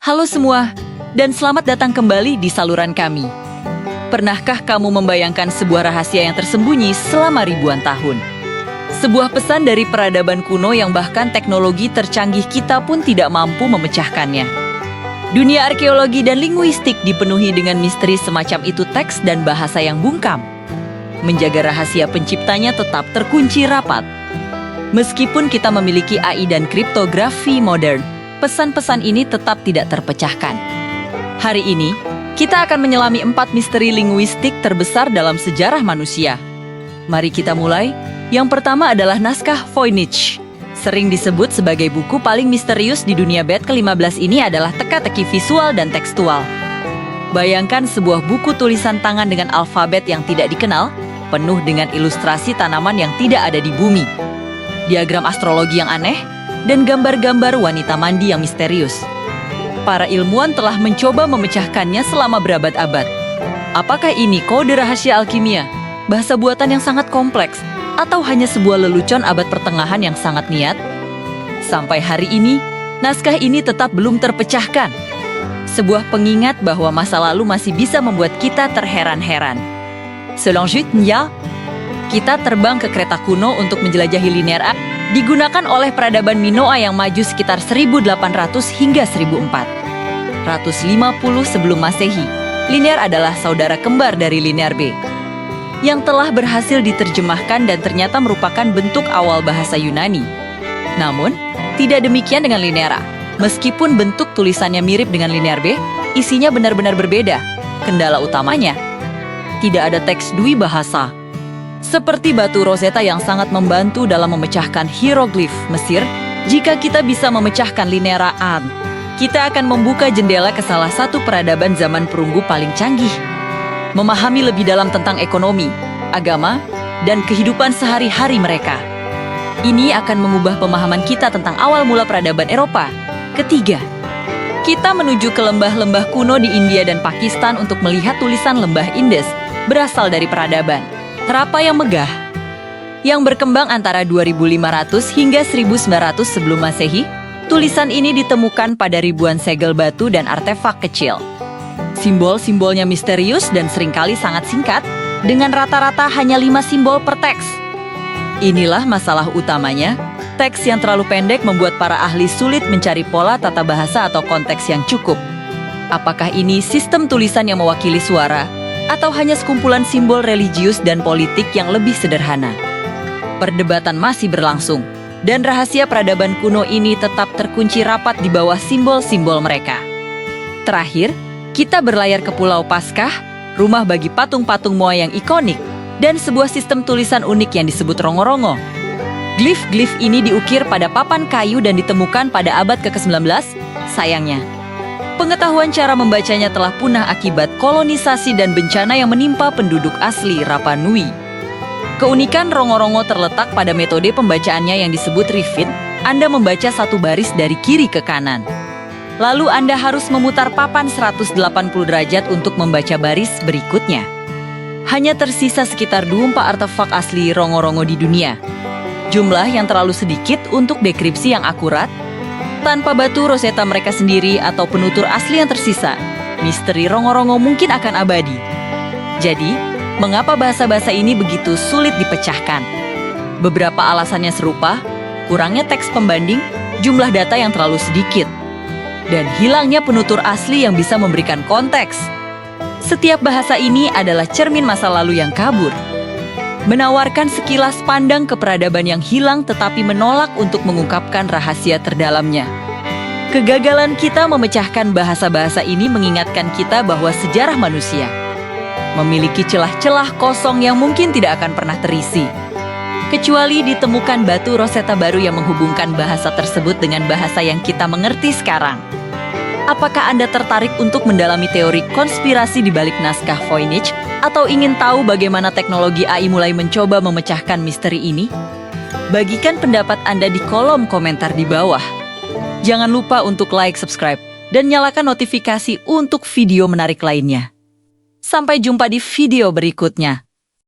Halo semua, dan selamat datang kembali di saluran kami. Pernahkah kamu membayangkan sebuah rahasia yang tersembunyi selama ribuan tahun? Sebuah pesan dari peradaban kuno yang bahkan teknologi tercanggih kita pun tidak mampu memecahkannya. Dunia arkeologi dan linguistik dipenuhi dengan misteri semacam itu, teks dan bahasa yang bungkam. Menjaga rahasia penciptanya tetap terkunci rapat. Meskipun kita memiliki AI dan kriptografi modern, pesan-pesan ini tetap tidak terpecahkan. Hari ini, kita akan menyelami 4 misteri linguistik terbesar dalam sejarah manusia. Mari kita mulai. Yang pertama adalah naskah Voynich. Sering disebut sebagai buku paling misterius di dunia. Abad ke-15 ini adalah teka-teki visual dan tekstual. Bayangkan sebuah buku tulisan tangan dengan alfabet yang tidak dikenal, penuh dengan ilustrasi tanaman yang tidak ada di bumi, diagram astrologi yang aneh, dan gambar-gambar wanita mandi yang misterius. Para ilmuwan telah mencoba memecahkannya selama berabad-abad. Apakah ini kode rahasia alkimia, bahasa buatan yang sangat kompleks, atau hanya sebuah lelucon abad pertengahan yang sangat niat? Sampai hari ini, naskah ini tetap belum terpecahkan. Sebuah pengingat bahwa masa lalu masih bisa membuat kita terheran-heran. Selanjutnya, kita terbang ke kereta kuno untuk menjelajahi linear A, digunakan oleh peradaban Minoa yang maju sekitar 1800 hingga 1450 sebelum Masehi. Linear adalah saudara kembar dari linear B, yang telah berhasil diterjemahkan dan ternyata merupakan bentuk awal bahasa Yunani. Namun, tidak demikian dengan linear A. Meskipun bentuk tulisannya mirip dengan linear B, isinya benar-benar berbeda. Kendala utamanya, tidak ada teks dwi bahasa. Seperti batu Rosetta yang sangat membantu dalam memecahkan hieroglif Mesir, jika kita bisa memecahkan linear A, kita akan membuka jendela ke salah satu peradaban zaman perunggu paling canggih. Memahami lebih dalam tentang ekonomi, agama, dan kehidupan sehari-hari mereka. Ini akan mengubah pemahaman kita tentang awal mula peradaban Eropa. Ketiga, kita menuju ke lembah-lembah kuno di India dan Pakistan untuk melihat tulisan lembah Indus berasal dari peradaban Harappa yang megah, yang berkembang antara 2500 hingga 1900 sebelum Masehi. Tulisan ini ditemukan pada ribuan segel batu dan artefak kecil. Simbol-simbolnya misterius dan seringkali sangat singkat, dengan rata-rata hanya 5 simbol per teks. Inilah masalah utamanya, teks yang terlalu pendek membuat para ahli sulit mencari pola tata bahasa atau konteks yang cukup. Apakah ini sistem tulisan yang mewakili suara, atau hanya sekumpulan simbol religius dan politik yang lebih sederhana? Perdebatan masih berlangsung, dan rahasia peradaban kuno ini tetap terkunci rapat di bawah simbol-simbol mereka. Terakhir, kita berlayar ke Pulau Paskah, rumah bagi patung-patung Moa yang ikonik, dan sebuah sistem tulisan unik yang disebut rongo-rongo. Glif-glif ini diukir pada papan kayu dan ditemukan pada abad ke-19. Sayangnya, pengetahuan cara membacanya telah punah akibat kolonisasi dan bencana yang menimpa penduduk asli Rapa Nui. Keunikan rongo-rongo terletak pada metode pembacaannya yang disebut repeat. Anda membaca satu baris dari kiri ke kanan. Lalu Anda harus memutar papan 180 derajat untuk membaca baris berikutnya. Hanya tersisa sekitar 24 artefak asli rongo-rongo di dunia. Jumlah yang terlalu sedikit untuk deskripsi yang akurat. Tanpa batu Rosetta mereka sendiri atau penutur asli yang tersisa, misteri rongo-rongo mungkin akan abadi. Jadi, mengapa bahasa-bahasa ini begitu sulit dipecahkan? Beberapa alasannya serupa: kurangnya teks pembanding, jumlah data yang terlalu sedikit, dan hilangnya penutur asli yang bisa memberikan konteks. Setiap bahasa ini adalah cermin masa lalu yang kabur, menawarkan sekilas pandang ke peradaban yang hilang tetapi menolak untuk mengungkapkan rahasia terdalamnya. Kegagalan kita memecahkan bahasa-bahasa ini mengingatkan kita bahwa sejarah manusia memiliki celah-celah kosong yang mungkin tidak akan pernah terisi, kecuali ditemukan batu Rosetta baru yang menghubungkan bahasa tersebut dengan bahasa yang kita mengerti sekarang. Apakah Anda tertarik untuk mendalami teori konspirasi di balik naskah Voynich? Atau ingin tahu bagaimana teknologi AI mulai mencoba memecahkan misteri ini? Bagikan pendapat Anda di kolom komentar di bawah. Jangan lupa untuk like, subscribe, dan nyalakan notifikasi untuk video menarik lainnya. Sampai jumpa di video berikutnya.